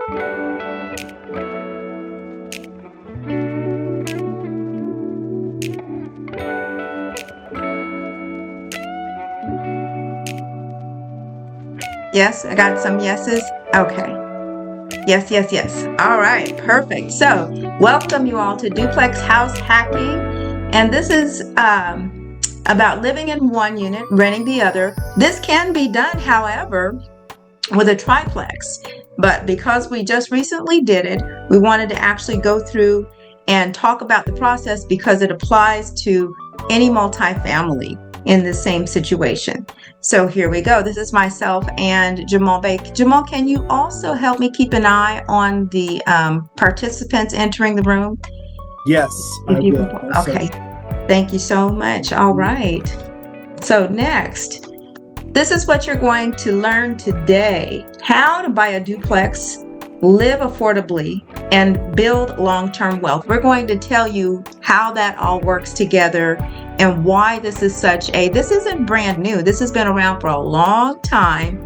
Yes, I got some yeses. Okay. Yes, yes, yes. All right, perfect. So, welcome you all to Duplex House Hacking. And this is about living in one unit, renting the other. This can be done, however, with a triplex. But because we just recently did it, we wanted to actually go through and talk about the process because it applies to any multifamily in the same situation. So here we go. This is myself and Jamal Bake. Jamal, can you also help me keep an eye on the participants entering the room? Yes, I If you will. can, okay. Thank you so much. All right. So next, this is what you're going to learn today: how to buy a duplex, live affordably, and build long-term wealth. We're going to tell you how that all works together and why this isn't brand new. This has been around for a long time,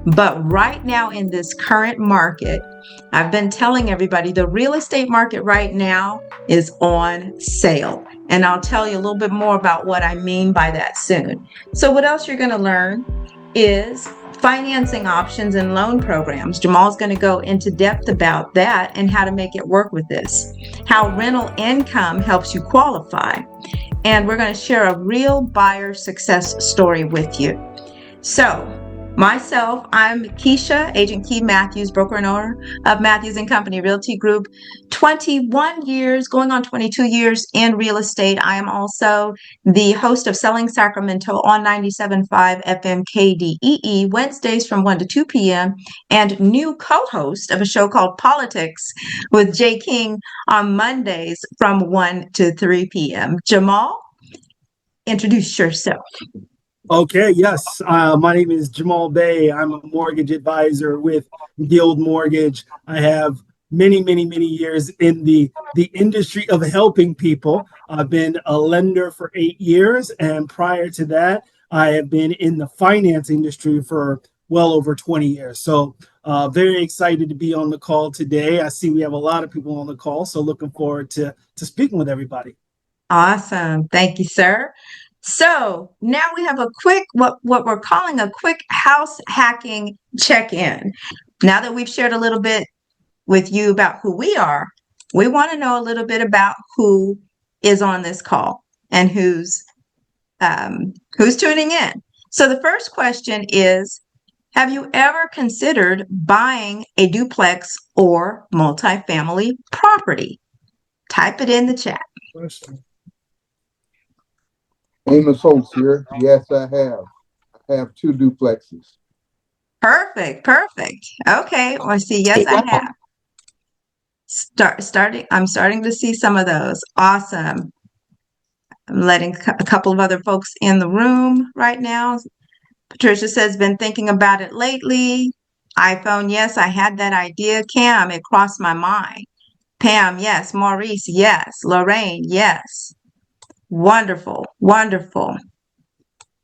but right now in this current market, I've been telling everybody the real estate market right now is on sale. And I'll tell you a little bit more about what I mean by that soon. So what else you're going to learn is financing options and loan programs. Jamal's going to go into depth about that and how to make it work with this. How rental income helps you qualify. And we're going to share a real buyer success story with you. So, myself, I'm Keisha, Agent Key Matthews, broker and owner of Matthews and Company Realty Group. 21 years, going on 22 years in real estate. I am also the host of Selling Sacramento on 97.5 FM KDEE, Wednesdays from 1 to 2 p.m., and new co-host of a show called Politics with Jay King on Mondays from 1 to 3 p.m. Jamal, introduce yourself. Okay, yes. My name is Jamal Bay. I'm a mortgage advisor with Guild Mortgage. I have many years in the industry of helping people. I've been a lender for 8 years, and prior to that, I have been in the finance industry for well over 20 years. So very excited to be on the call today. I see we have a lot of people on the call, so looking forward to speaking with everybody. Awesome. Thank you, sir. So now we have a quick, what we're calling a quick house hacking check-in. Now that we've shared a little bit with you about who we are, we want to know a little bit about who is on this call and who's tuning in. So the first question is, have you ever considered buying a duplex or multifamily property? Type it in the chat. Amos Holtz here. Yes, I have. I have 2 duplexes. Perfect. Okay, well, see, yes, I have. I'm starting to see some of those. Awesome. I'm letting a couple of other folks in the room right now. Patricia says, been thinking about it lately. iPhone, yes, I had that idea. Cam, it crossed my mind. Pam, yes. Maurice, yes. Lorraine, yes. Wonderful.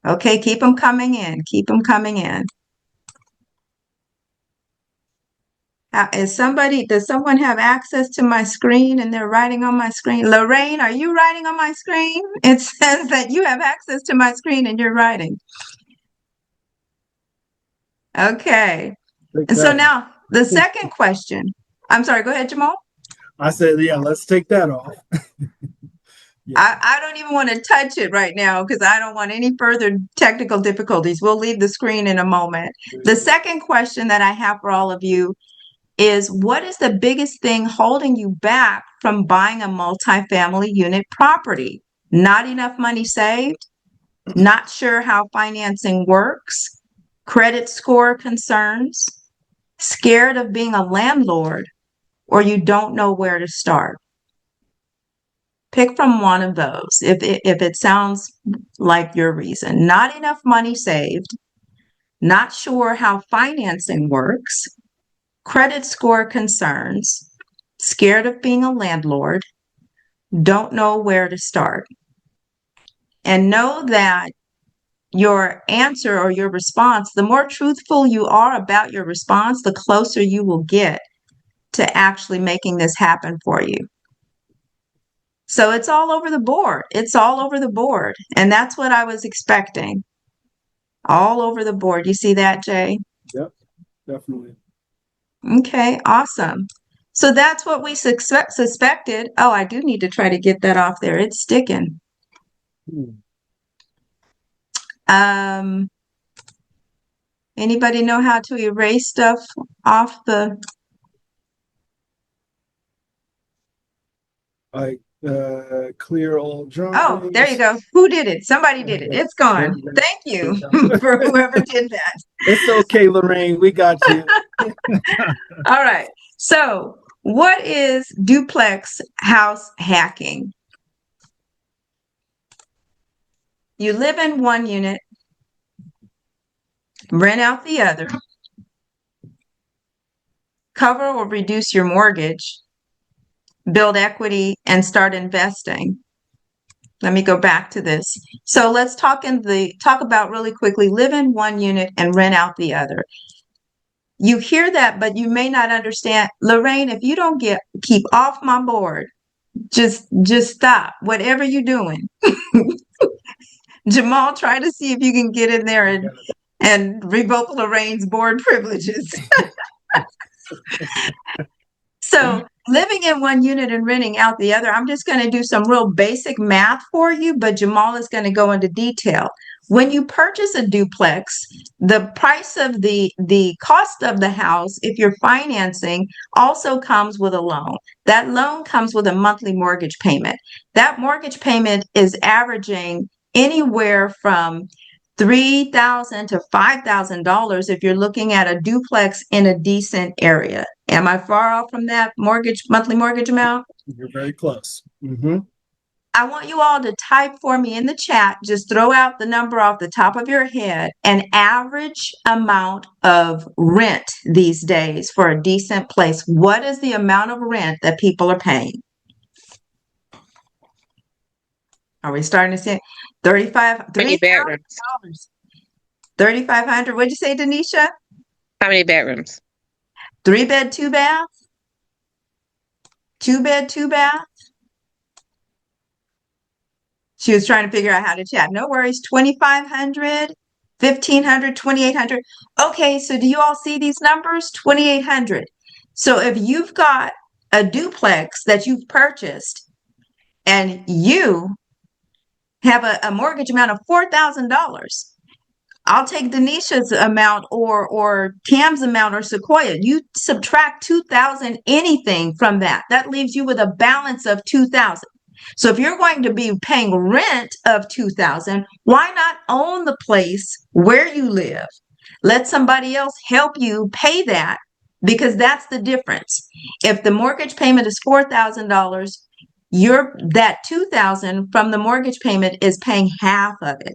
Okay, keep them coming in. Does someone have access to my screen and they're writing on my screen? Lorraine, are you writing on my screen? It says that you have access to my screen and you're writing. Okay. And so now the second question. I'm sorry, go ahead, Jamal. I said, yeah, let's take that off. I don't even want to touch it right now because I don't want any further technical difficulties. We'll leave the screen in a moment. The second question that I have for all of you is, what is the biggest thing holding you back from buying a multifamily unit property? Not enough money saved, not sure how financing works, credit score concerns, scared of being a landlord, or you don't know where to start. Pick from one of those if it sounds like your reason. Not enough money saved, not sure how financing works, credit score concerns, scared of being a landlord, don't know where to start. And know that your answer or your response, the more truthful you are about your response, the closer you will get to actually making this happen for you. So it's all over the board. It's all over the board. And that's what I was expecting. All over the board. You see that, Jay? Yep, definitely. Okay, awesome. So that's what we suspected. Oh, I do need to try to get that off there. It's sticking. Anybody know how to erase stuff off the... Like clear all drawings. Oh, there you go. Who did it? Somebody did it. It's gone. Thank you for whoever did that. It's okay, Lorraine. We got you. All right. So, what is duplex house hacking? You live in one unit, rent out the other, cover or reduce your mortgage, build equity, and start investing. Let me go back to this. So let's talk about really quickly, live in one unit and rent out the other. You hear that, but you may not understand. Lorraine, if you don't keep off my board, just stop whatever you're doing. Jamal, try to see if you can get in there and revoke Lorraine's board privileges. So living in one unit and renting out the other, I'm just going to do some real basic math for you, but Jamal is going to go into detail. When you purchase a duplex, the price of the cost of the house, if you're financing, also comes with a loan. That loan comes with a monthly mortgage payment. That mortgage payment is averaging anywhere from $3,000 to $5,000 if you're looking at a duplex in a decent area. Am I far off from that monthly mortgage amount? You're very close. Mm-hmm. I want you all to type for me in the chat, just throw out the number off the top of your head, an average amount of rent these days for a decent place. What is the amount of rent that people are paying? Are we starting to see $3,500? 3,500. What'd you say, Denisha? How many bedrooms? 3 bed, 2 bath? 2 bed, 2 bath? She was trying to figure out how to chat. No worries. 2,500, 1,500, 2,800. Okay, so do you all see these numbers? 2,800. So if you've got a duplex that you've purchased and you have a mortgage amount of $4,000, I'll take Denisha's amount or Tam's amount or Sequoia. You subtract 2,000 anything from that. That leaves you with a balance of 2,000. So if you're going to be paying rent of 2,000, why not own the place where you live? Let somebody else help you pay that, because that's the difference. If the mortgage payment is $4,000, that 2,000 from the mortgage payment is paying half of it.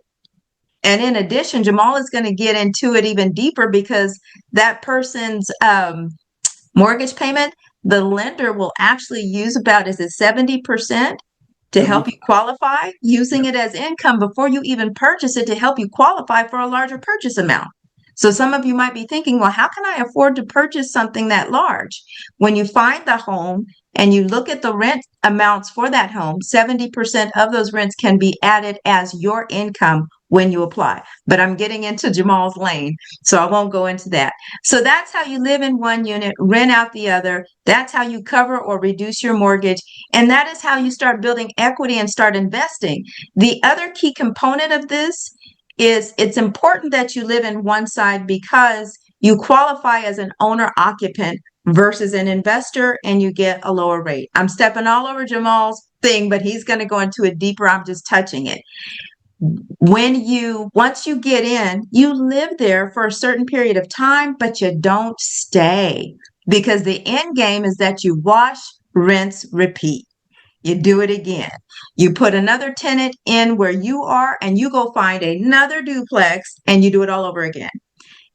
And in addition, Jamal is going to get into it even deeper, because that person's mortgage payment, the lender will actually use about, is it 70% to help you qualify, using it as income before you even purchase it to help you qualify for a larger purchase amount. So some of you might be thinking, well, how can I afford to purchase something that large? When you find the home and you look at the rent amounts for that home, 70% of those rents can be added as your income when you apply. But I'm getting into Jamal's lane, so I won't go into that. So that's how you live in one unit, rent out the other. That's how you cover or reduce your mortgage. And that is how you start building equity and start investing. The other key component of this is it's important that you live in one side, because you qualify as an owner occupant versus an investor, and you get a lower rate. I'm stepping all over Jamal's thing, but he's going to go into it deeper. I'm just touching it. Once you get in, you live there for a certain period of time, but you don't stay, because the end game is that you wash, rinse, repeat. You do it again. You put another tenant in where you are, and you go find another duplex, and you do it all over again.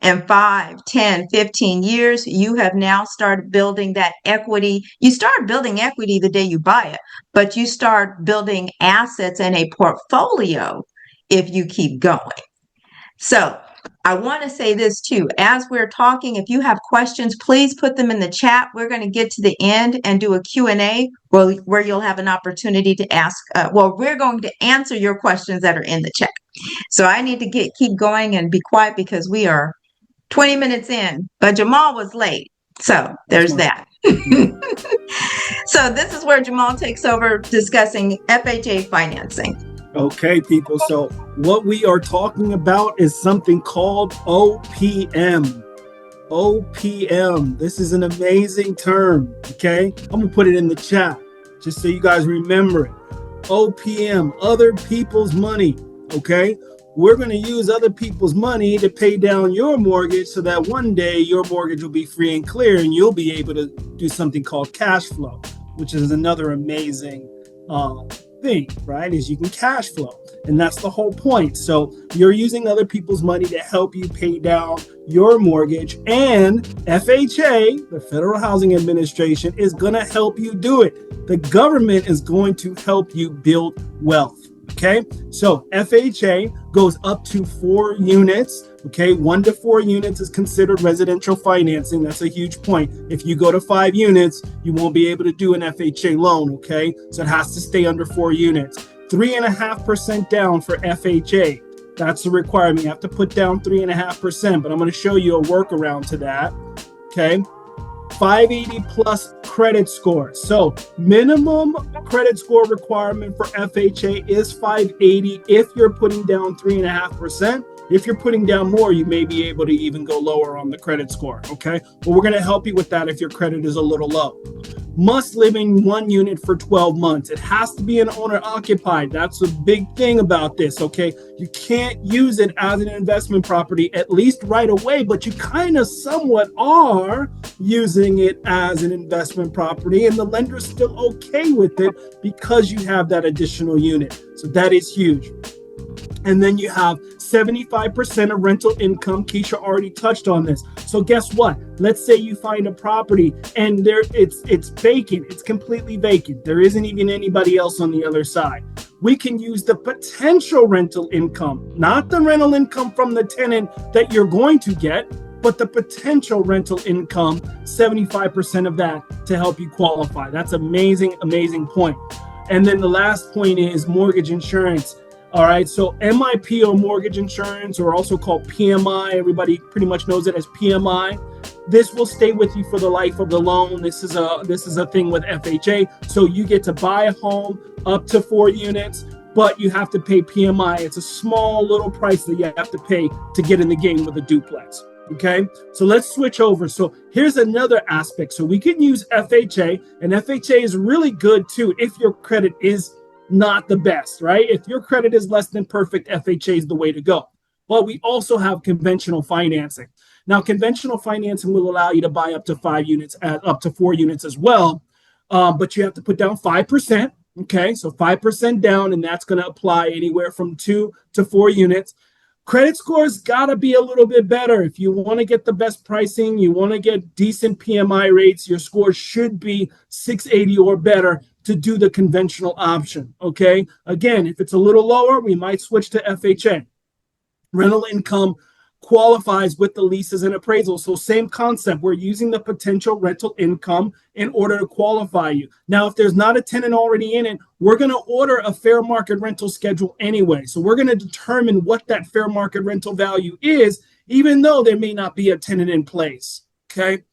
In 5, 10, 15 years, you have now started building that equity. You start building equity the day you buy it, but you start building assets and a portfolio if you keep going. So I want to say this too. As we're talking, if you have questions, please put them in the chat. We're going to get to the end and do a Q&A where you'll have an opportunity to ask. We're going to answer your questions that are in the chat. So I need to keep going and be quiet because we are 20 minutes in, but Jamal was late. So there's that. So this is where Jamal takes over discussing FHA financing. Okay, people. So what we are talking about is something called OPM. OPM. This is an amazing term. Okay. I'm going to put it in the chat just so you guys remember it. OPM, other people's money. Okay. We're going to use other people's money to pay down your mortgage so that one day your mortgage will be free and clear and you'll be able to do something called cash flow, which is another amazing thing, right? Is you can cash flow. And that's the whole point. So you're using other people's money to help you pay down your mortgage, and FHA, the Federal Housing Administration, is going to help you do it. The government is going to help you build wealth. Okay, so FHA goes up to 4 units. Okay, 1 to 4 units is considered residential financing. That's a huge point. If you go to 5 units, you won't be able to do an FHA loan. Okay, so it has to stay under 4 units. 3.5% down for FHA. That's the requirement. You have to put down 3.5%, but I'm going to show you a workaround to that. Okay. 580 plus credit score. So minimum credit score requirement for FHA is 580 if you're putting down 3.5%. If you're putting down more, you may be able to even go lower on the credit score. Okay. But we're going to help you with that if your credit is a little low. Must live in 1 unit for 12 months. It has to be an owner occupied. That's a big thing about this. Okay. You can't use it as an investment property, at least right away, but you kind of somewhat are using it as an investment property, and the lender's still okay with it because you have that additional unit. So that is huge. And then you have 75% of rental income. Keisha already touched on this. So guess what? Let's say you find a property and it's vacant. It's completely vacant. There isn't even anybody else on the other side. We can use the potential rental income, not the rental income from the tenant that you're going to get, but the potential rental income, 75% of that to help you qualify. That's amazing, amazing point. And then the last point is mortgage insurance. All right, so MIP or mortgage insurance, or also called PMI, everybody pretty much knows it as PMI. This will stay with you for the life of the loan. This is a thing with FHA. So you get to buy a home up to 4 units, but you have to pay PMI. It's a small little price that you have to pay to get in the game with a duplex. Okay, so let's switch over. So here's another aspect. So we can use FHA, and FHA is really good too if your credit is not the best, right? If your credit is less than perfect, FHA is the way to go. But we also have conventional financing. Now, conventional financing will allow you to buy up to 5 units, up to 4 units as well. But you have to put down 5%. Okay, so 5% down, and that's going to apply anywhere from 2 to 4 units. Credit scores got to be a little bit better. If you want to get the best pricing, you want to get decent PMI rates, your score should be 680 or better to do the conventional option. Okay. Again, if it's a little lower, we might switch to FHA. Rental income qualifies with the leases and appraisals. So same concept. We're using the potential rental income in order to qualify you. Now, if there's not a tenant already in it, we're going to order a fair market rental schedule anyway. So we're going to determine what that fair market rental value is, even though there may not be a tenant in place. Okay.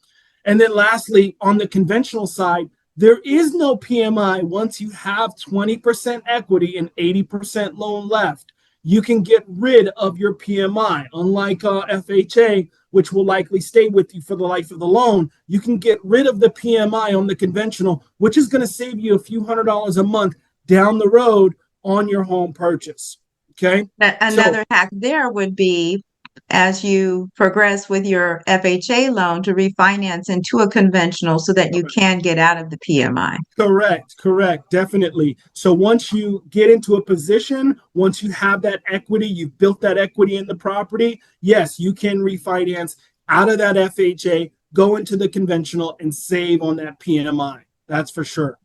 And then lastly, on the conventional side, there is no PMI once you have 20% equity and 80% loan left. You can get rid of your PMI. Unlike FHA, which will likely stay with you for the life of the loan, you can get rid of the PMI on the conventional, which is going to save you a few $100s a month down the road on your home purchase. Okay. Another hack there would be, as you progress with your FHA loan, to refinance into a conventional so that you can get out of the PMI. Correct. Definitely. So once you get into a position, once you have that equity, you've built that equity in the property, yes, you can refinance out of that FHA, go into the conventional and save on that PMI. That's for sure.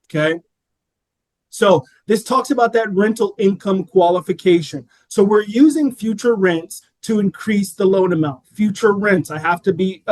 Okay. So this talks about that rental income qualification. So we're using future rents to increase the loan amount. Future rents, I have to be,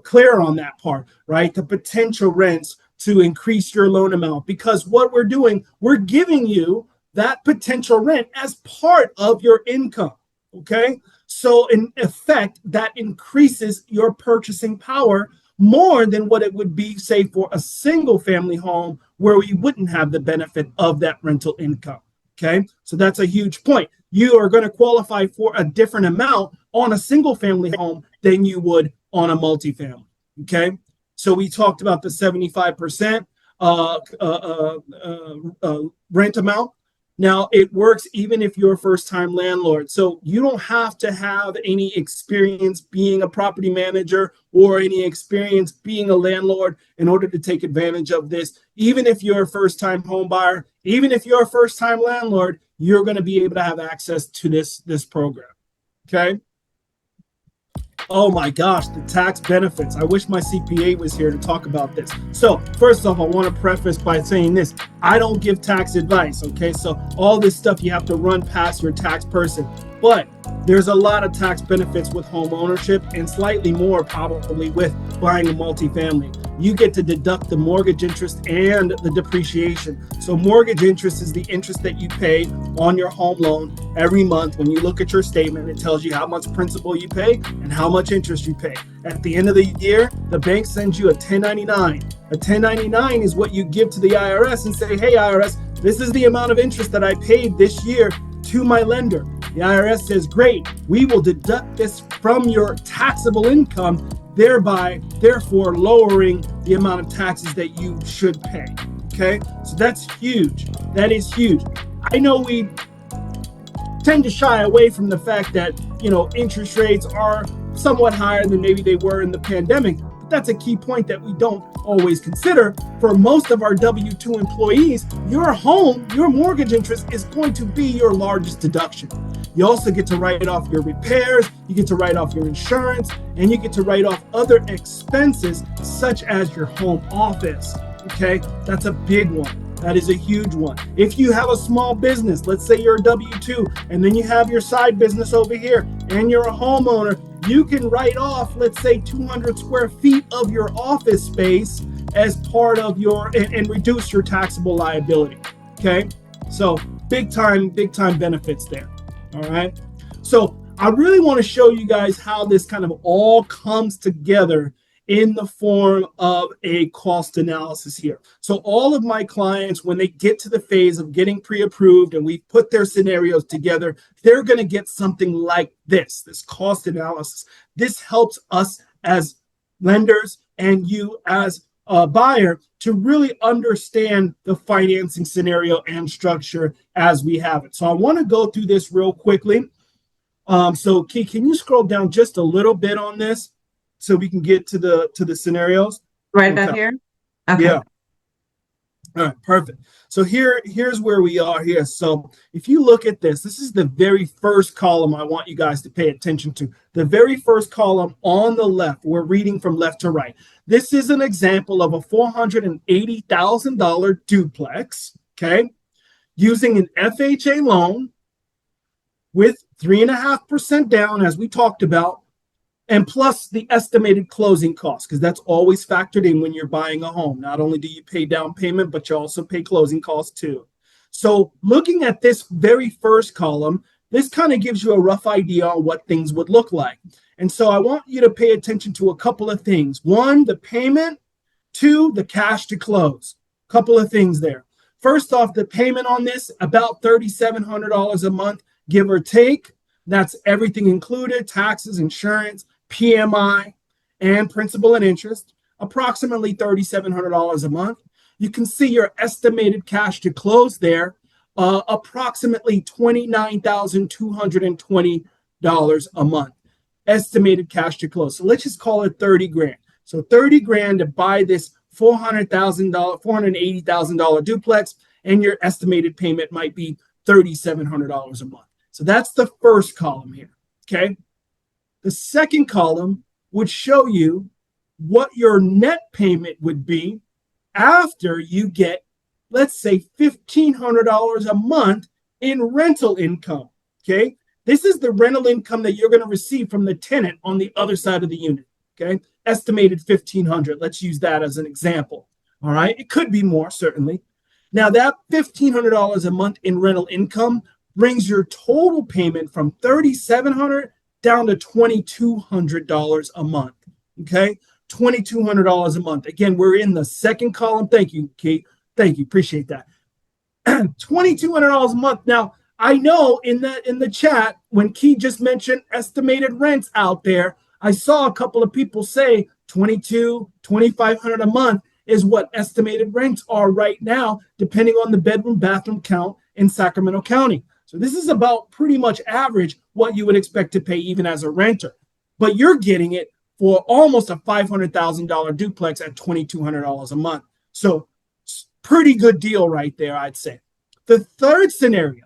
clear on that part, right? The potential rents to increase your loan amount, because what we're doing, we're giving you that potential rent as part of your income, okay? So in effect, that increases your purchasing power more than what it would be, say, for a single family home where we wouldn't have the benefit of that rental income. Okay, so that's a huge point. You are going to qualify for a different amount on a single family home than you would on a multifamily. Okay, so we talked about the 75% rent amount. Now, it works even if you're a first-time landlord. So you don't have to have any experience being a property manager or any experience being a landlord in order to take advantage of this. Even if you're a first-time home buyer, even if you're a first-time landlord, you're going to be able to have access to this program. Okay? Oh my gosh, the tax benefits. I wish my CPA was here to talk about this. So first off, I want to preface by saying this. I don't give tax advice, okay? So all this stuff you have to run past your tax person. But there's a lot of tax benefits with home ownership and slightly more probably with buying a multifamily. You get to deduct the mortgage interest and the depreciation. So mortgage interest is the interest that you pay on your home loan every month. When you look at your statement, it tells you how much principal you pay and how much interest you pay. At the end of the year, the bank sends you a 1099. A 1099 is what you give to the IRS and say, hey, IRS, this is the amount of interest that I paid this year to my lender. The IRS says, great, we will deduct this from your taxable income, therefore lowering the amount of taxes that you should pay. Okay, so that's huge. That is huge. I know we tend to shy away from the fact that, interest rates are somewhat higher than maybe they were in the pandemic. But that's a key point that we don't always consider. For most of our W-2 employees, your mortgage interest is going to be your largest deduction. You also get to write off your repairs, you get to write off your insurance, and you get to write off other expenses such as your home office. Okay, that's a big one. That is a huge one. If you have a small business, let's say you're a W-2, and then you have your side business over here, and you're a homeowner, you can write off, let's say 200 square feet of your office space as part of and reduce your taxable liability. Okay, so big time benefits there. All right. So I really want to show you guys how this kind of all comes together in the form of a cost analysis here. So all of my clients, when they get to the phase of getting pre-approved and we put their scenarios together, they're going to get something like this cost analysis. This helps us as lenders and you as a buyer to really understand the financing scenario and structure as we have it. So I want to go through this real quickly. So Key, can you scroll down just a little bit on this so we can get to the scenarios? Right about here? Okay. Yeah. All right, perfect. So here's where we are here. So if you look at this is the very first column I want you guys to pay attention to. The very first column on the left, we're reading from left to right. This is an example of a $480,000 duplex, okay, using an FHA loan with 3.5% down, as we talked about, and plus the estimated closing costs, because that's always factored in when you're buying a home. Not only do you pay down payment, but you also pay closing costs too. So looking at this very first column, this kind of gives you a rough idea on what things would look like. And so I want you to pay attention to a couple of things. One, the payment. Two, the cash to close. Couple of things there. First off, the payment on this, about $3,700 a month, give or take. That's everything included, taxes, insurance, PMI, and principal and interest, approximately $3,700 a month. You can see your estimated cash to close there, approximately $29,220 a month, estimated cash to close. So let's just call it 30 grand. So 30 grand to buy this $480,000 duplex, and your estimated payment might be $3,700 a month. So that's the first column here, okay? The second column would show you what your net payment would be after you get let's say $1,500 a month in rental income. Okay. This is the rental income that you're going to receive from the tenant on the other side of the unit. Okay. Estimated 1,500. Let's use that as an example. All right. It could be more, certainly. Now, that $1,500 a month in rental income brings your total payment from $3,700 down to $2,200 a month. Okay. $2,200 a month. Again, we're in the second column. Thank you, Kate. Thank you. Appreciate that. $2,200 a month. Now, I know in the chat, when Key just mentioned estimated rents out there, I saw a couple of people say $2,500 a month is what estimated rents are right now, depending on the bedroom, bathroom count in Sacramento County. So this is about pretty much average what you would expect to pay even as a renter. But you're getting it for almost a $500,000 duplex at $2,200 a month. So pretty good deal right there, I'd say. The third scenario,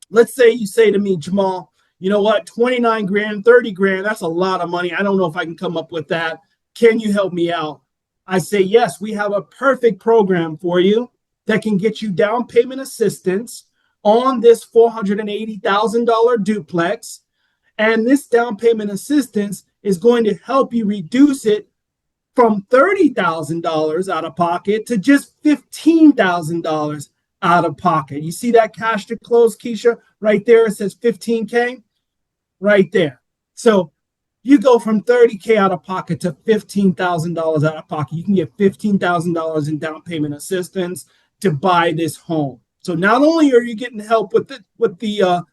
let's say you say to me, Jamal, you know what, 29 grand, 30 grand, that's a lot of money. I don't know if I can come up with that. Can you help me out? I say, yes, we have a perfect program for you that can get you down payment assistance on this $480,000 duplex. And this down payment assistance is going to help you reduce it from $30,000 out of pocket to just $15,000 out of pocket. You see that cash to close, Keisha? Right there, it says 15K right there. So you go from 30K out of pocket to $15,000 out of pocket. You can get $15,000 in down payment assistance to buy this home. So not only are you getting help with the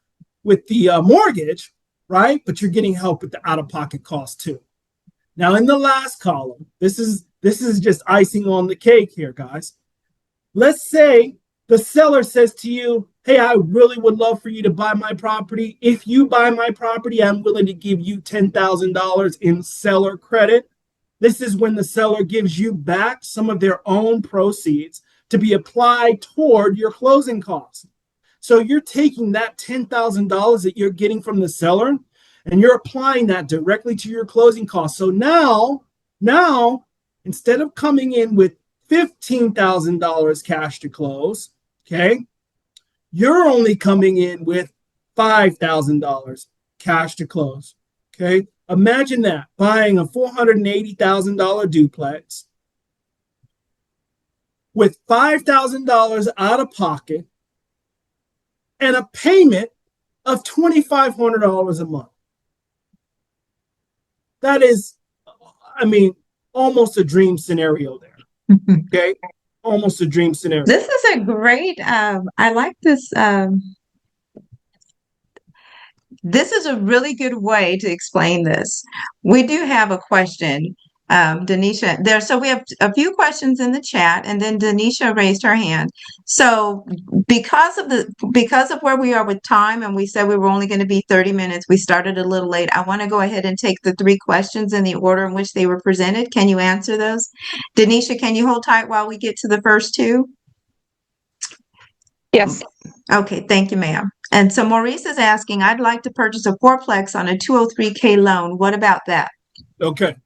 mortgage, right? But you're getting help with the out of pocket cost too. Now in the last column, this is just icing on the cake here, guys. Let's say the seller says to you, hey, I really would love for you to buy my property. If you buy my property, I'm willing to give you $10,000 in seller credit. This is when the seller gives you back some of their own proceeds to be applied toward your closing costs. So you're taking that $10,000 that you're getting from the seller and you're applying that directly to your closing costs. So now, instead of coming in with $15,000 cash to close, okay, you're only coming in with $5,000 cash to close, okay? Imagine that, buying a $480,000 duplex with $5,000 out of pocket and a payment of $2,500 a month. That is, I mean, almost a dream scenario there, okay? Almost a dream scenario. This is a great, I like this. This is a really good way to explain this. We do have a question, Denisha, there. So we have a few questions in the chat, and then Denisha raised her hand. So because of where we are with time, and we said we were only going to be 30 minutes, we started a little late. I want to go ahead and take the three questions in the order in which they were presented. Can you answer those? Denisha, can you hold tight while we get to the first two? Yes. Okay, thank you, ma'am. And so Maurice is asking, I'd like to purchase a fourplex on a 203K loan. What about that? Okay.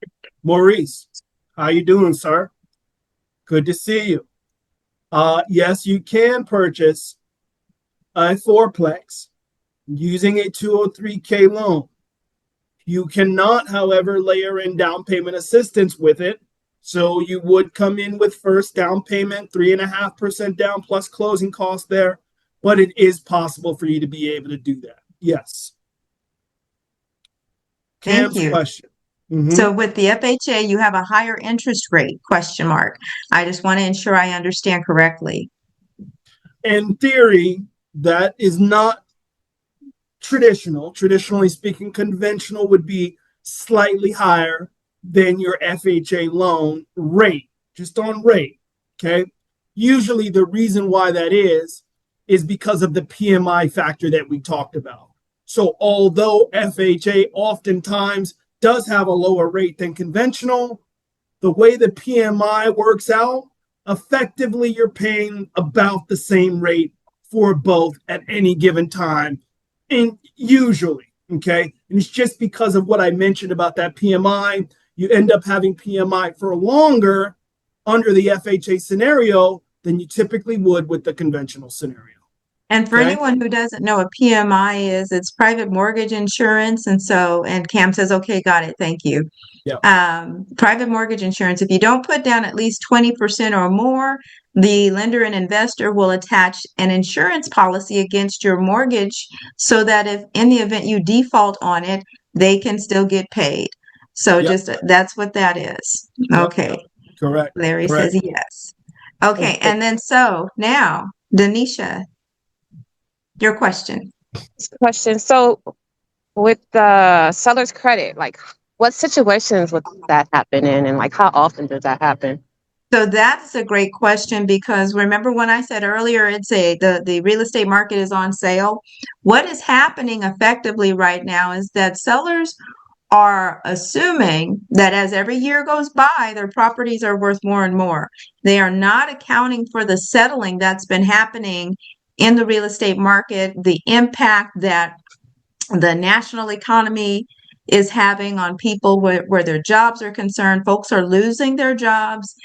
Maurice, how you doing, sir? Good to see you. Yes, you can purchase a fourplex using a 203K loan. You cannot, however, layer in down payment assistance with it. So you would come in with first down payment, 3.5% down plus closing costs there. But it is possible for you to be able to do that. Yes. Thank you. Question. So with the FHA, you have a higher interest rate, question mark. I just want to ensure I understand correctly. In theory, that is not traditional. Traditionally speaking, conventional would be slightly higher than your FHA loan rate, just on rate, okay? Usually the reason why that is because of the PMI factor that we talked about. So although FHA oftentimes does have a lower rate than conventional, the way the PMI works out, effectively you're paying about the same rate for both at any given time, and usually, okay? And it's just because of what I mentioned about that PMI, you end up having PMI for longer under the FHA scenario than you typically would with the conventional scenario. And for Okay. anyone who doesn't know what PMI is, it's private mortgage insurance. And Cam says, okay, got it. Thank you. Yeah. Private mortgage insurance. If you don't put down at least 20% or more, the lender and investor will attach an insurance policy against your mortgage so that if in the event you default on it, they can still get paid. So Yep. that's what that is. Yep. Okay. Correct. Larry Correct. says yes. Okay. Okay. And then so now, Denisha, your question. Question. So with the seller's credit, like what situations would that happen in and like how often does that happen? So that's a great question because remember when I said earlier, the real estate market is on sale. What is happening effectively right now is that sellers are assuming that as every year goes by, their properties are worth more and more. They are not accounting for the settling that's been happening in the real estate market, the impact that the national economy is having on people where their jobs are concerned. Folks are losing their jobs.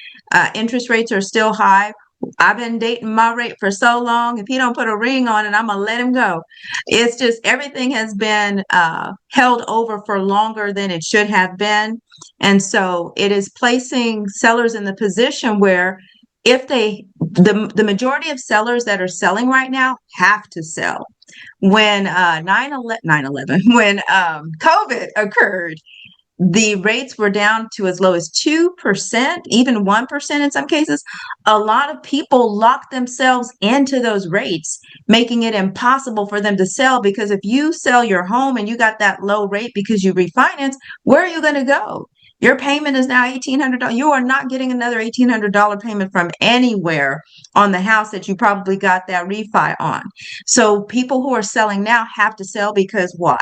Interest rates are still high. I've been dating my rate for so long. If he don't put a ring on it, I'm gonna let him go. It's just everything has been held over for longer than it should have been. And so it is placing sellers in the position where if the majority of sellers that are selling right now have to sell. When 9/11, when COVID occurred, the rates were down to as low as 2%, even 1% in some cases. A lot of people locked themselves into those rates, making it impossible for them to sell because if you sell your home and you got that low rate because you refinance, where are you going to go? Your payment is now $1,800. You are not getting another $1,800 payment from anywhere on the house that you probably got that refi on. So people who are selling now have to sell because why?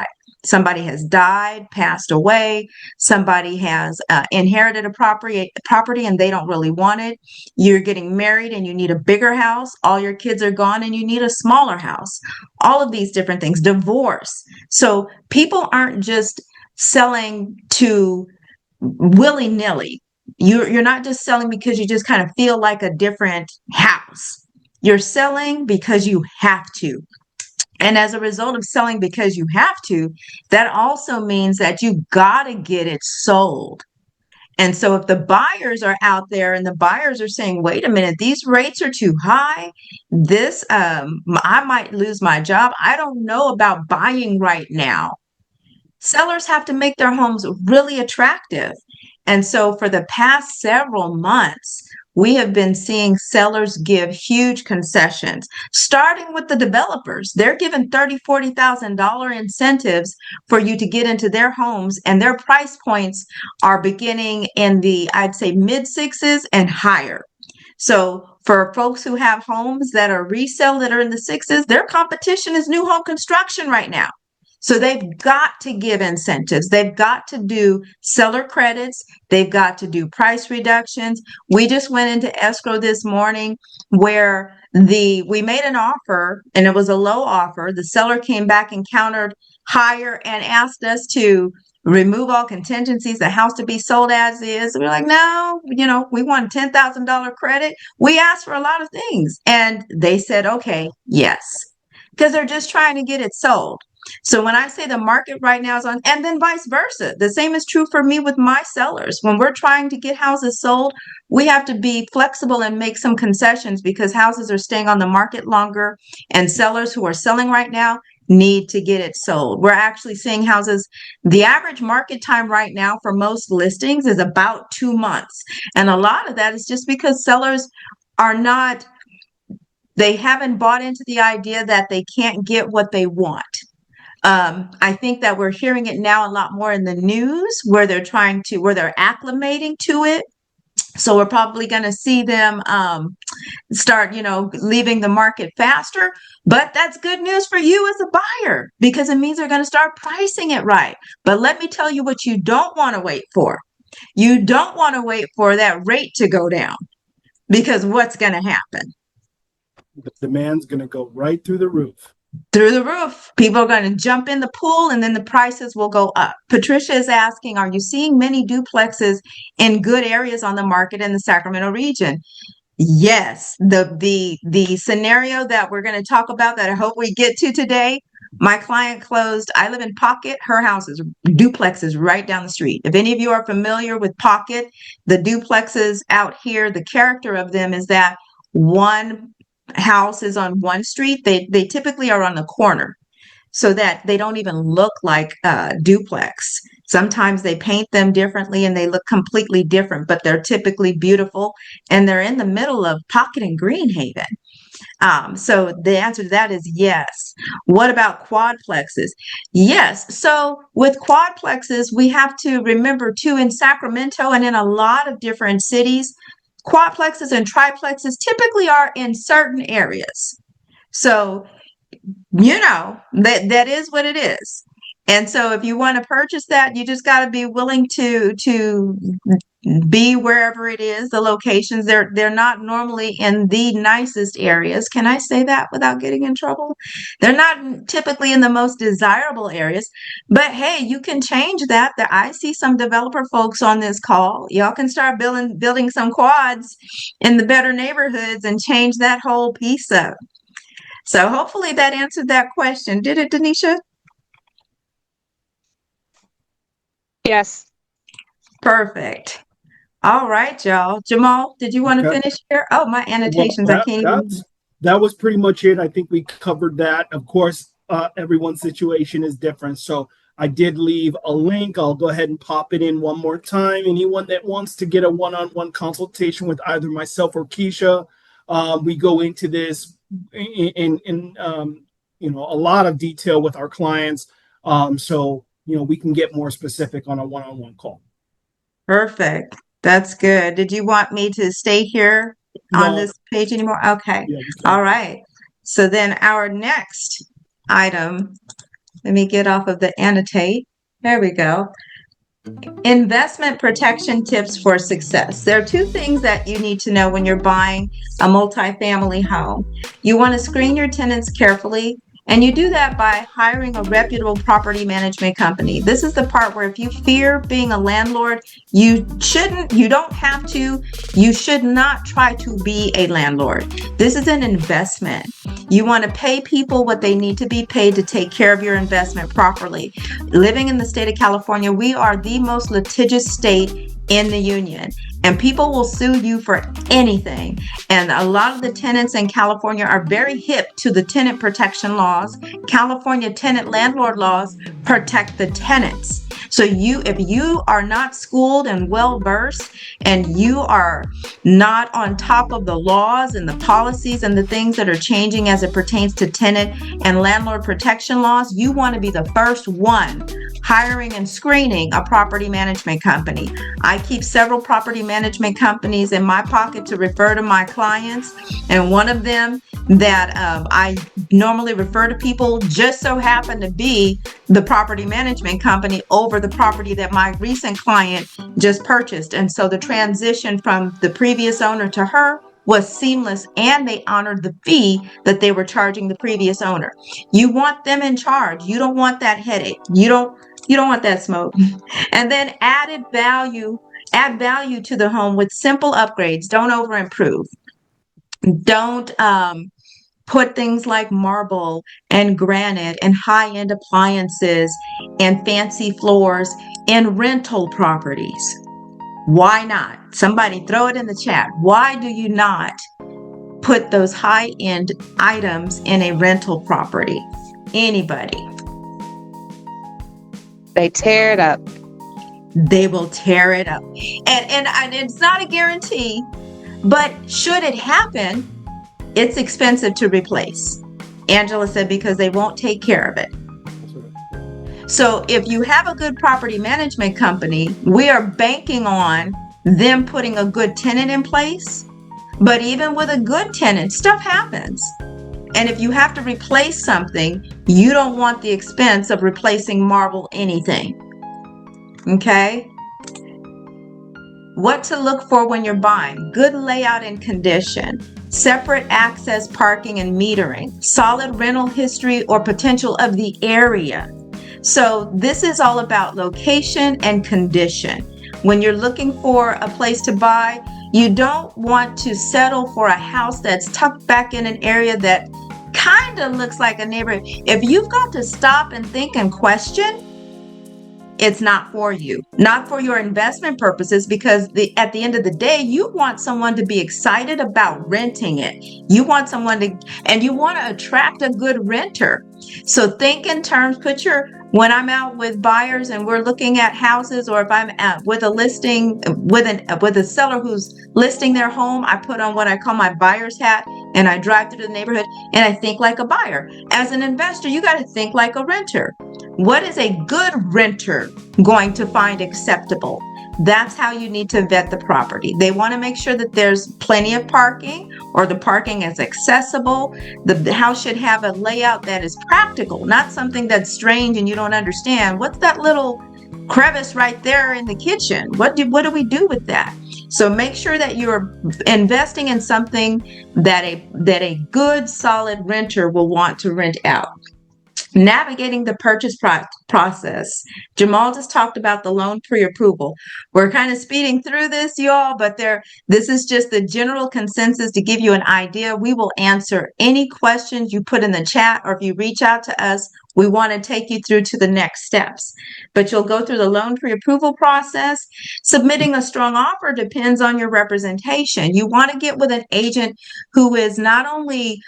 Somebody has died, passed away. Somebody has inherited a property and they don't really want it. You're getting married and you need a bigger house. All your kids are gone and you need a smaller house. All of these different things. Divorce. So people aren't just selling to willy-nilly. You're not just selling because you just kind of feel like a different house. You're selling because you have to. And as a result of selling because you have to, that also means that you got to get it sold. And so if the buyers are out there and the buyers are saying, wait a minute, these rates are too high, I might lose my job. I don't know about buying right now. Sellers have to make their homes really attractive. And so for the past several months, we have been seeing sellers give huge concessions, starting with the developers. They're giving $30,000, $40,000 incentives for you to get into their homes, and their price points are beginning in the, I'd say, mid sixes and higher. So for folks who have homes that are resale that are in the sixes, their competition is new home construction right now. So they've got to give incentives. They've got to do seller credits. They've got to do price reductions. We just went into escrow this morning where we made an offer and it was a low offer. The seller came back and countered higher and asked us to remove all contingencies, the house to be sold as is. We're like, no, we want a $10,000 credit. We asked for a lot of things. And they said, okay, yes, because they're just trying to get it sold. So when I say the market right now is on, and then vice versa, the same is true for me with my sellers. When we're trying to get houses sold, we have to be flexible and make some concessions because houses are staying on the market longer and sellers who are selling right now need to get it sold. We're actually seeing houses, the average market time right now for most listings is about 2 months. And a lot of that is just because sellers they haven't bought into the idea that they can't get what they want. I think that we're hearing it now a lot more in the news where they're acclimating to it. So we're probably going to see them start, leaving the market faster. But that's good news for you as a buyer because it means they're going to start pricing it right. But let me tell you what you don't want to wait for. You don't want to wait for that rate to go down because what's going to happen? The demand's going to go right through the roof. Through the roof. People are going to jump in the pool and then the prices will go up. Patricia is asking, are you seeing many duplexes in good areas on the market in the Sacramento region? Yes, the scenario that we're going to talk about that I hope we get to today. My client closed. I live in Pocket. Her house is duplex is right down the street. If any of you are familiar with Pocket, the duplexes out here, the character of them is that one house is on one street. They typically are on the corner, so that they don't even look like duplex. Sometimes they paint them differently and they look completely different, but they're typically beautiful, and they're in the middle of Pocket and Greenhaven. So the answer to that is yes. What about quadplexes? Yes. So with quadplexes, we have to remember too, in Sacramento and in a lot of different cities, quadplexes and triplexes typically are in certain areas. So that is what it is. And so if you want to purchase that, you just got to be willing to be wherever it is, the locations. They're not normally in the nicest areas. Can I say that without getting in trouble? They're not typically in the most desirable areas. But hey, you can change that. I see some developer folks on this call. Y'all can start building some quads in the better neighborhoods and change that whole piece up. So hopefully that answered that question. Did it, Denisha? Yes. Perfect. All right, y'all. Jamal, did you want to Okay. finish here? Oh, my annotations. I can't even. That was pretty much it. I think we covered that. Of course, everyone's situation is different. So I did leave a link. I'll go ahead and pop it in one more time. Anyone that wants to get a one-on-one consultation with either myself or Keisha, we go into this in a lot of detail with our clients. So we can get more specific on a one-on-one call. Perfect. That's good. Did you want me to stay here on this page anymore? Okay. Yeah, all right. So then our next item, let me get off of the annotate. There we go. Investment protection tips for success. There are two things that you need to know when you're buying a multifamily home. You want to screen your tenants carefully, and you do that by hiring a reputable property management company. This is the part where if you fear being a landlord, you don't have to, you should not try to be a landlord. This is an investment. You want to pay people what they need to be paid to take care of your investment properly. Living in the state of California, we are the most litigious state in the union, and people will sue you for anything. And a lot of the tenants in California are very hip to the tenant protection laws. California tenant landlord laws protect the tenants. So if you are not schooled and well versed, and you are not on top of the laws and the policies and the things that are changing as it pertains to tenant and landlord protection laws, you want to be the first one hiring and screening a property management company. I keep several property management companies in my pocket to refer to my clients, and one of them that I normally refer to people just so happened to be the property management company over the property that my recent client just purchased. And so the transition from the previous owner to her was seamless, and they honored the fee that they were charging the previous owner. You want them in charge. You don't want that headache. You don't want that smoke. And then add value to the home with simple upgrades. Don't over improve. Don't put things like marble and granite and high-end appliances and fancy floors in rental properties. Why not? Somebody throw it in the chat. Why do you not put those high-end items in a rental property? Anybody? They tear it up. They will tear it up. And it's not a guarantee, but should it happen, it's expensive to replace. Angela said because they won't take care of it. So if you have a good property management company, we are banking on them putting a good tenant in place. But even with a good tenant, stuff happens. And if you have to replace something, you don't want the expense of replacing marble anything. Okay? What to look for when you're buying: good layout and condition, separate access, parking, and metering, solid rental history or potential of the area. So this is all about location and condition. When you're looking for a place to buy, You don't want to settle for a house that's tucked back in an area that kind of looks like a neighborhood. If you've got to stop and think and question, it's not for you, not for your investment purposes, because at the end of the day, you want someone to be excited about renting it. You want someone to, and you want to attract a good renter. So think in terms, when I'm out with buyers and we're looking at houses, or if I'm with a listing, with a seller who's listing their home, I put on what I call my buyer's hat and I drive through the neighborhood and I think like a buyer. As an investor, you got to think like a renter. What is a good renter going to find acceptable? That's how you need to vet the property. They want to make sure that there's plenty of parking, or the parking is accessible. The house should have a layout that is practical, not something that's strange and you don't understand. What's that little crevice right there in the kitchen? What do we do with that? So make sure that you're investing in something that a good, solid renter will want to rent out. Navigating the purchase process. Jamal just talked about the loan pre-approval. We're kind of speeding through this, y'all, but this is just the general consensus to give you an idea. We will answer any questions you put in the chat, or if you reach out to us, we want to take you through to the next steps. But you'll go through the loan pre-approval process. Submitting a strong offer depends on your representation. You want to get with an agent who is not only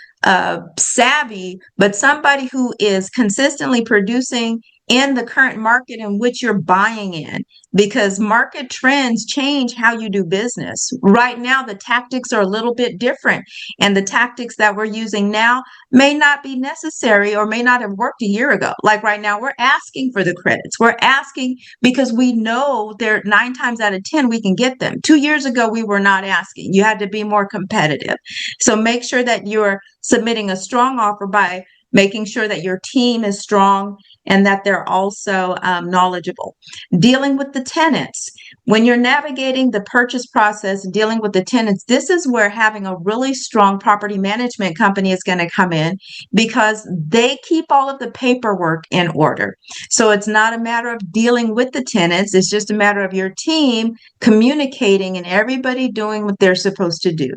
savvy, but somebody who is consistently producing in the current market in which you're buying in, because market trends change how you do business. Right now, the tactics are a little bit different, and the tactics that we're using now may not be necessary or may not have worked a year ago. Like right now, we're asking for the credits. We're asking because we know they're 9 times out of 10 we can get them. 2 years ago, we were not asking. You had to be more competitive. So make sure that you're submitting a strong offer by making sure that your team is strong and that they're also knowledgeable. Dealing with the tenants. When you're navigating the purchase process and dealing with the tenants, this is where having a really strong property management company is going to come in, because they keep all of the paperwork in order. So it's not a matter of dealing with the tenants. It's just a matter of your team communicating and everybody doing what they're supposed to do.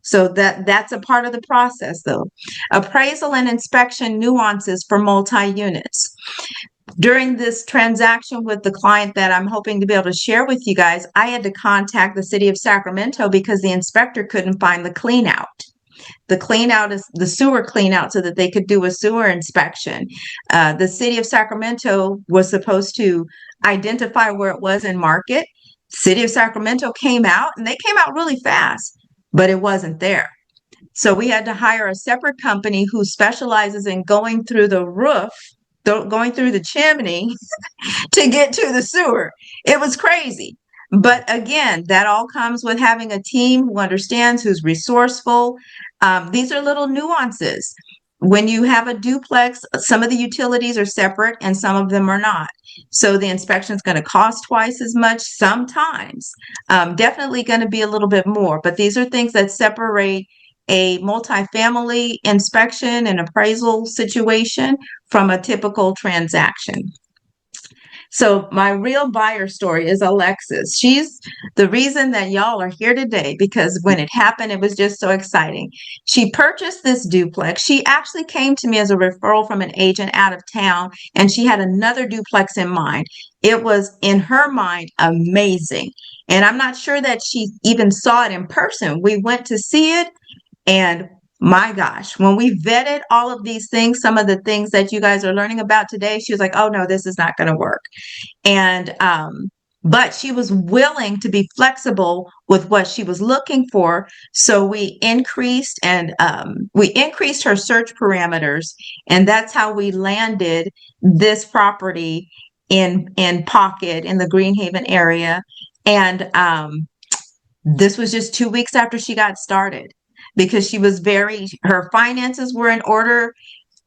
So that's a part of the process, though. Appraisal and inspection nuances for multi-units. During this transaction with the client that I'm hoping to be able to share with you guys, I had to contact the city of Sacramento because the inspector couldn't find the clean out. The clean out is the sewer clean out so that they could do a sewer inspection. The city of Sacramento was supposed to identify where it was in market. City of Sacramento came out, and they came out really fast, but it wasn't there. So we had to hire a separate company who specializes in going through the roof, going through the chimney to get to the sewer. It was crazy. But again, that all comes with having a team who understands, who's resourceful. These are little nuances. When you have a duplex, some of the utilities are separate and some of them are not. So the inspection is going to cost twice as much sometimes. Definitely going to be a little bit more. But these are things that separate a multifamily inspection and appraisal situation from a typical transaction. So my real buyer story is Alexis. She's the reason that y'all are here today, because when it happened, it was just so exciting. She purchased this duplex. She actually came to me as a referral from an agent out of town, and she had another duplex in mind. It was, in her mind, amazing. And I'm not sure that she even saw it in person. We went to see it, and my gosh, when we vetted all of these things, some of the things that you guys are learning about today, she was like, oh no, this is not going to work. And, but she was willing to be flexible with what she was looking for. So we increased her search parameters. And that's how we landed this property in Pocket in the Greenhaven area. And this was just 2 weeks after she got started, because she was her finances were in order.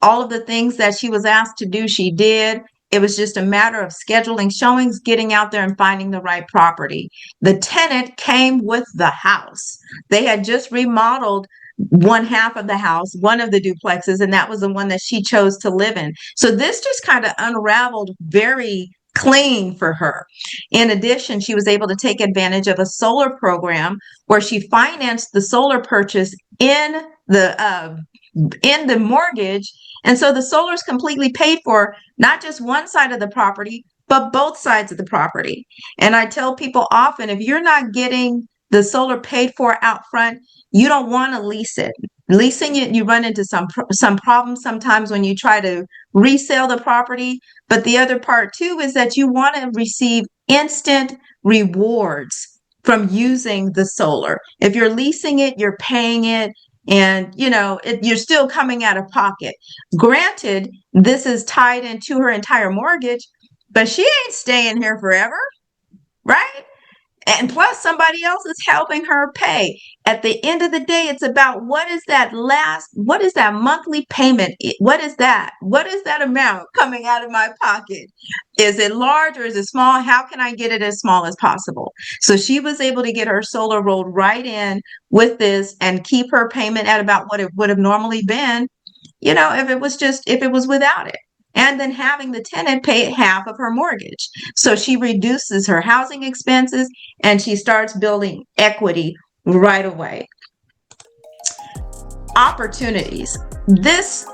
All of the things that she was asked to do, she did. It was just a matter of scheduling showings, getting out there and finding the right property. The tenant came with the house. They had just remodeled one half of the house, one of the duplexes, and that was the one that she chose to live in. So this just kind of unraveled very clean for her. In addition, she was able to take advantage of a solar program where she financed the solar purchase in the mortgage. And so the solar is completely paid for, not just one side of the property, but both sides of the property. And I tell people often, if you're not getting the solar paid for out front, you don't want to lease it. Leasing it, you run into some problems sometimes when you try to resell the property. But the other part too is that you want to receive instant rewards from using the solar. If you're leasing it, you're paying it, and you're still coming out of pocket. Granted, this is tied into her entire mortgage, but she ain't staying here forever, right? And plus somebody else is helping her pay. At the end of the day, it's about what is that monthly payment? What is that amount coming out of my pocket? Is it large or is it small? How can I get it as small as possible? So she was able to get her solar rolled right in with this and keep her payment at about what it would have normally been, if it was without it. And then having the tenant pay half of her mortgage. So she reduces her housing expenses and she starts building equity right away. Opportunities. This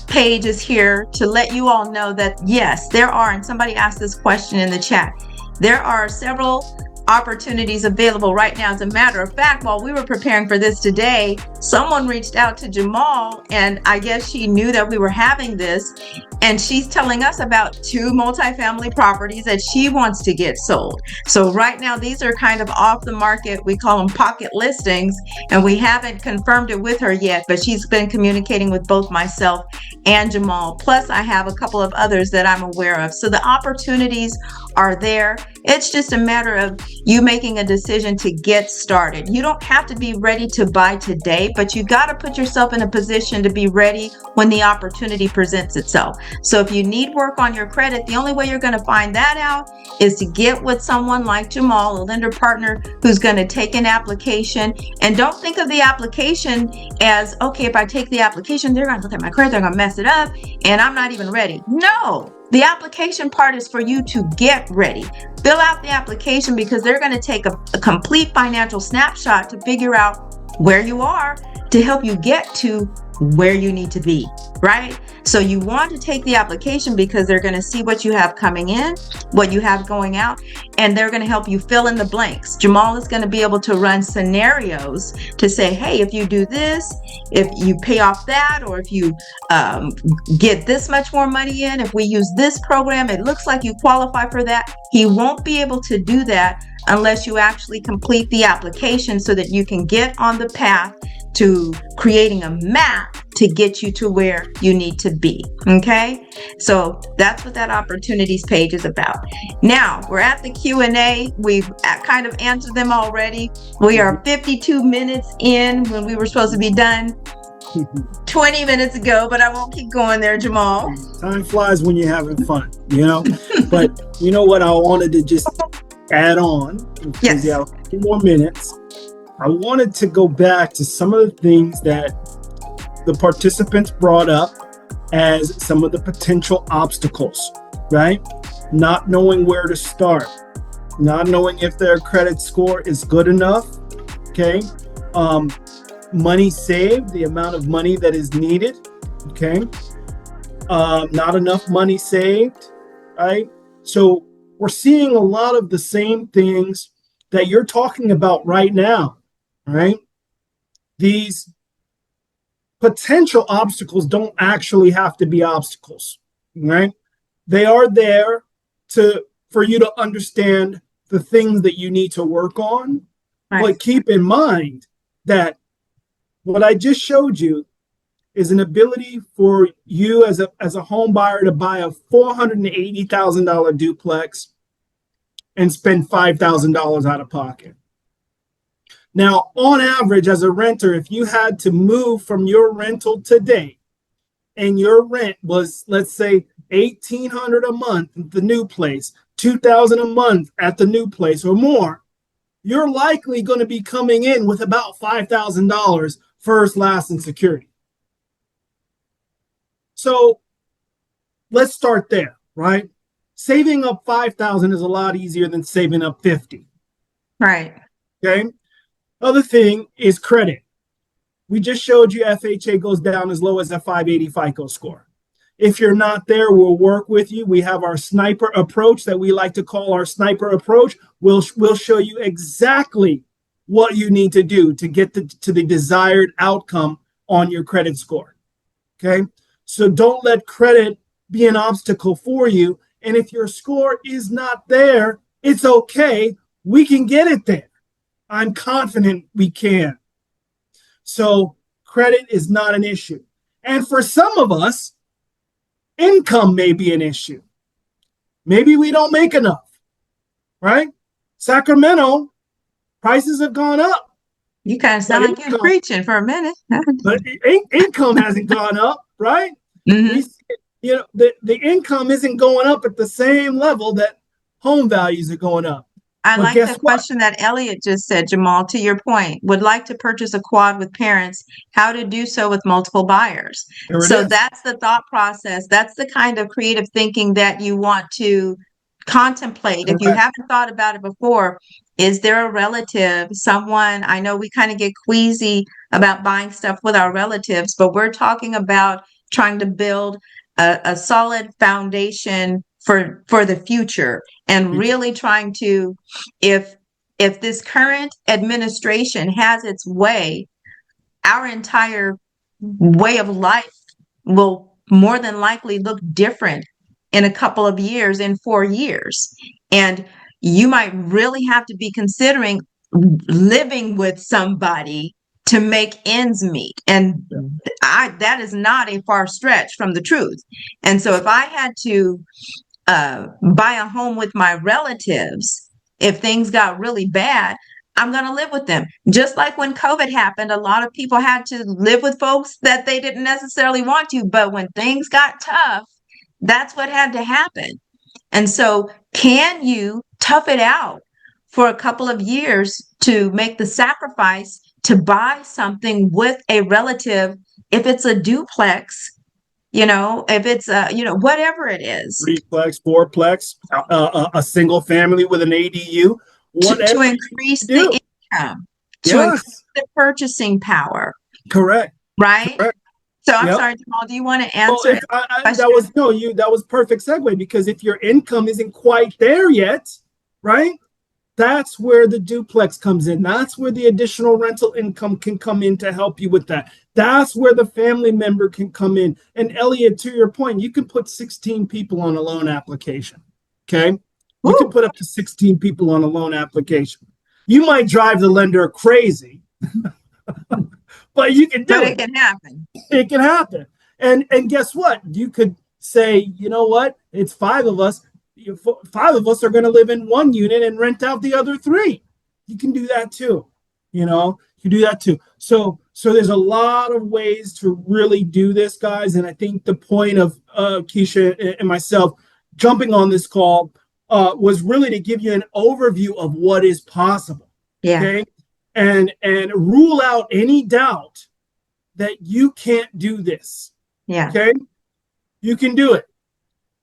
page is here to let you all know that yes, there are, and somebody asked this question in the chat, there are several opportunities available right now. As a matter of fact, while we were preparing for this today, someone reached out to Jamal, and I guess she knew that we were having this, and she's telling us about 2 multifamily properties that she wants to get sold. So right now, these are kind of off the market. We call them pocket listings, and we haven't confirmed it with her yet, but she's been communicating with both myself and Jamal. Plus, I have a couple of others that I'm aware of. So the opportunities are there. It's just a matter of you making a decision to get started. You don't have to be ready to buy today, but you got to put yourself in a position to be ready when the opportunity presents itself. So if you need work on your credit, the only way you're going to find that out is to get with someone like Jamal, a lender partner, who's going to take an application. And don't think of the application as, okay, if I take the application, they're going to look at my credit, they're going to mess it up, and I'm not even ready. No. The application part is for you to get ready. Fill out the application because they're going to take a complete financial snapshot to figure out where you are to help you get to where you need to be, right? So you want to take the application because they're going to see what you have coming in, what you have going out, and they're going to help you fill in the blanks. Jamal is going to be able to run scenarios to say, hey, if you do this, if you pay off that, or if you get this much more money in, if we use this program, it looks like you qualify for that. He won't be able to do that unless you actually complete the application so that you can get on the path to creating a map to get you to where you need to be. Okay, so that's what that opportunities page is about. Now we're at the Q&A. We've kind of answered them already. We are 52 minutes in when we were supposed to be done 20 minutes ago, but I won't keep going there, Jamal. Time flies when you're having fun, But you know what I wanted to just add on? Yes. We have a few more minutes. I wanted to go back to some of the things that the participants brought up as some of the potential obstacles, right? Not knowing where to start, not knowing if their credit score is good enough, okay? Money saved, the amount of money that is needed, okay? Not enough money saved, right? So we're seeing a lot of the same things that you're talking about right now, right? These potential obstacles don't actually have to be obstacles, right? They are there for you to understand the things that you need to work on. Right. But keep in mind that what I just showed you is an ability for you as a home buyer to buy a $480,000 duplex and spend $5,000 out of pocket. Now, on average, as a renter, if you had to move from your rental today and your rent was, let's say, $1,800 a month at the new place, $2,000 a month at the new place or more, you're likely going to be coming in with about $5,000 first, last, and security. So let's start there, right? Saving up 5,000 is a lot easier than saving up 50. Right. Okay. Other thing is credit. We just showed you FHA goes down as low as a 580 FICO score. If you're not there, we'll work with you. We have our sniper approach that we like to call our sniper approach. We'll show you exactly what you need to do to get to the desired outcome on your credit score. Okay. So don't let credit be an obstacle for you. And if your score is not there, it's okay. We can get it there. I'm confident we can. So credit is not an issue. And for some of us, income may be an issue. Maybe we don't make enough, right? Sacramento, prices have gone up. You kind of sound like you're preaching for a minute. But income hasn't gone up, right? Mm-hmm. The income isn't going up at the same level that home values are going up. I like the question that Elliot just said, Jamal, to your point. Would like to purchase a quad with parents, how to do so with multiple buyers. So that's the thought process. That's the kind of creative thinking that you want to contemplate. If you haven't thought about it before, is there a relative, someone, I know we kind of get queasy about buying stuff with our relatives, but we're talking about trying to build a solid foundation for the future, and really trying to, if this current administration has its way, our entire way of life will more than likely look different in a couple of years, in 4 years. And you might really have to be considering living with somebody to make ends meet. And that is not a far stretch from the truth. And so if I had to buy a home with my relatives, if things got really bad, I'm going to live with them. Just like when COVID happened, a lot of people had to live with folks that they didn't necessarily want to. But when things got tough, that's what had to happen. And so can you tough it out for a couple of years to make the sacrifice to buy something with a relative, if it's a duplex, if it's whatever it is, threeplex, fourplex, a single family with an ADU, to increase the income, to increase the purchasing power. Correct. Right. Correct. So I'm sorry, Jamal, do you want to answer? That was perfect segue, because if your income isn't quite there yet, right? That's where the duplex comes in. That's where the additional rental income can come in to help you with that. That's where the family member can come in. And Elliot, to your point, you can put 16 people on a loan application. Okay. You can put up to 16 people on a loan application. You might drive the lender crazy, but you can do it. It can happen. It can happen. And guess what? You could say, you know what? It's 5 of us. 5 of us are going to live in one unit and rent out the other 3. You can do that too. You can do that too. So there's a lot of ways to really do this, guys. And I think the point of Keisha and myself jumping on this call was really to give you an overview of what is possible. Yeah. Okay. And rule out any doubt that you can't do this. Yeah. Okay. You can do it.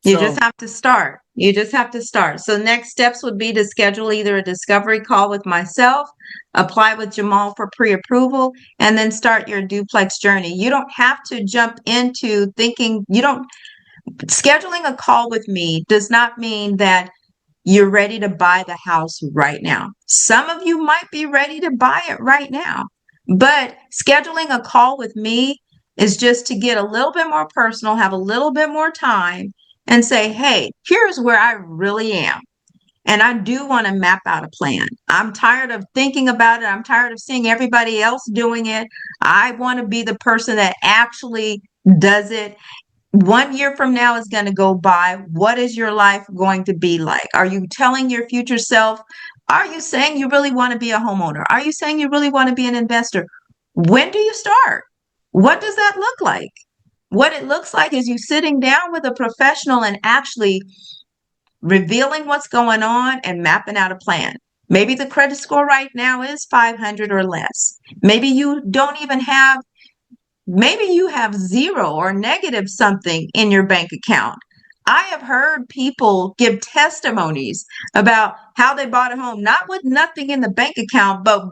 You just have to start. So next steps would be to schedule either a discovery call with myself, apply with Jamal for pre-approval, and then start your duplex journey. You don't have to jump into thinking, scheduling a call with me does not mean that you're ready to buy the house right now. Some of you might be ready to buy it right now, but scheduling a call with me is just to get a little bit more personal, have a little bit more time, and say, hey, here's where I really am. And I do want to map out a plan. I'm tired of thinking about it. I'm tired of seeing everybody else doing it. I want to be the person that actually does it. 1 year from now is going to go by. What is your life going to be like? Are you telling your future self? Are you saying you really want to be a homeowner? Are you saying you really want to be an investor? When do you start? What does that look like? What it looks like is you sitting down with a professional and actually revealing what's going on and mapping out a plan. Maybe the credit score right now is 500 or less. Maybe you don't even have, maybe you have 0 or negative something in your bank account. I have heard people give testimonies about how they bought a home, not with nothing in the bank account, but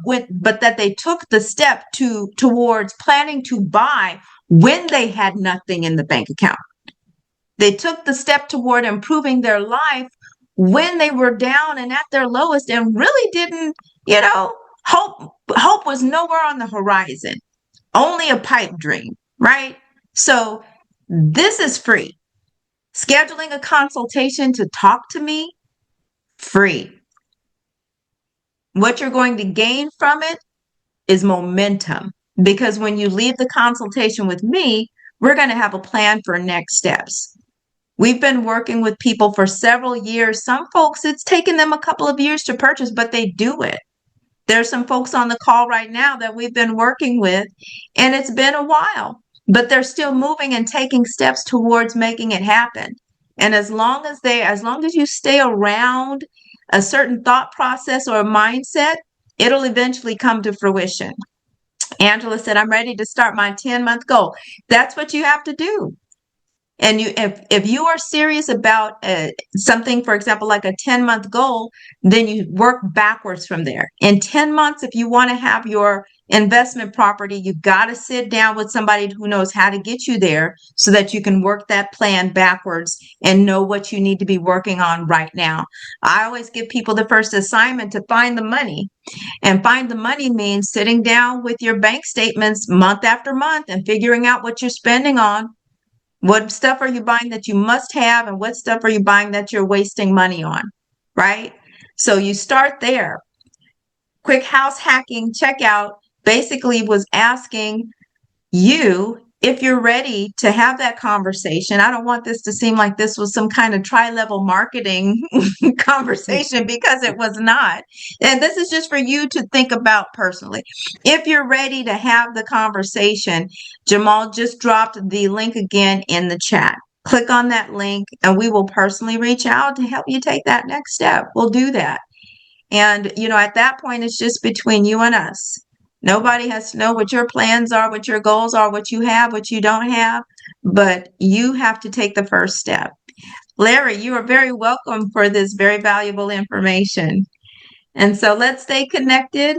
that they took the step towards planning to buy when they had nothing in the bank account. They took the step toward improving their life when they were down and at their lowest, and really didn't, hope was nowhere on the horizon, only a pipe dream, right? So this is free. Scheduling a consultation to talk to me, free. What you're going to gain from it is momentum, because when you leave the consultation with me, we're going to have a plan for next steps. We've been working with people for several years. Some folks, it's taken them a couple of years to purchase, but they do it. There's some folks on the call right now that we've been working with, and it's been a while, but they're still moving and taking steps towards making it happen. And as long as you stay around a certain thought process or mindset, it'll eventually come to fruition. Angela said, I'm ready to start my 10-month goal. That's what you have to do. And if you are serious about something, for example, like a 10-month goal, then you work backwards from there. In 10 months, if you want to have your investment property, you got to sit down with somebody who knows how to get you there so that you can work that plan backwards and know what you need to be working on right now. I always give people the first assignment to find the money. And find the money means sitting down with your bank statements month after month and figuring out what you're spending on. What stuff are you buying that you must have, and what stuff are you buying that you're wasting money on, right? So you start there. Quick house hacking checkout basically was asking you if you're ready to have that conversation. I don't want this to seem like this was some kind of tri-level marketing conversation, because it was not. And this is just for you to think about personally. If you're ready to have the conversation, Jamal just dropped the link again in the chat. Click on that link and we will personally reach out to help you take that next step. We'll do that. And, at that point, it's just between you and us. Nobody has to know what your plans are, what your goals are, what you have, what you don't have, but you have to take the first step. Larry, you are very welcome for this very valuable information. And so let's stay connected.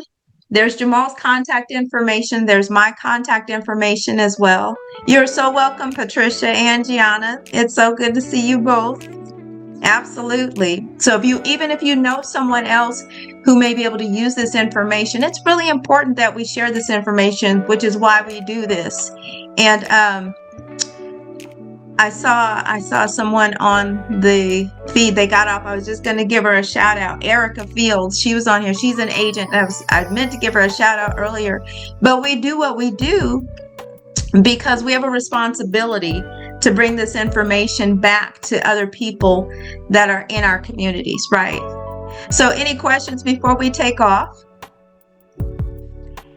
There's Jamal's contact information. There's my contact information as well. You're so welcome, Patricia and Gianna. It's so good to see you both. Absolutely. So even if you know someone else who may be able to use this information, it's really important that we share this information, which is why we do this. And I saw someone on the feed. They got off. I was just going to give her a shout out. Erica Fields. She was on here. She's an agent. I meant to give her a shout out earlier, but we do what we do because we have a responsibility to bring this information back to other people that are in our communities, right? So any questions before we take off?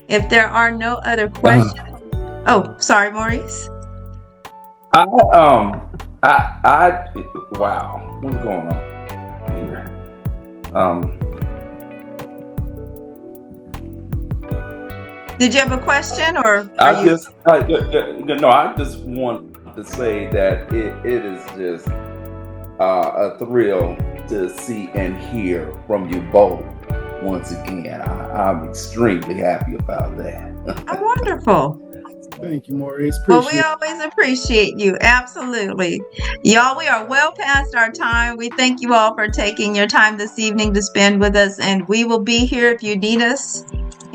If there are no other questions. Oh, sorry, Maurice. Wow, what's going on here? Did you have a question, or I just want to say that it is just a thrill to see and hear from you both once again. I'm extremely happy about that. Oh, wonderful. Thank you, Maurice. Well, we always appreciate you. Absolutely. Y'all, we are well past our time. We thank you all for taking your time this evening to spend with us, and we will be here if you need us.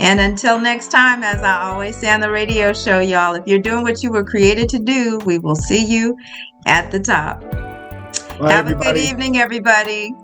And until next time, as I always say on the radio show, y'all, if you're doing what you were created to do, we will see you at the top. Bye, Have everybody. a good evening, everybody.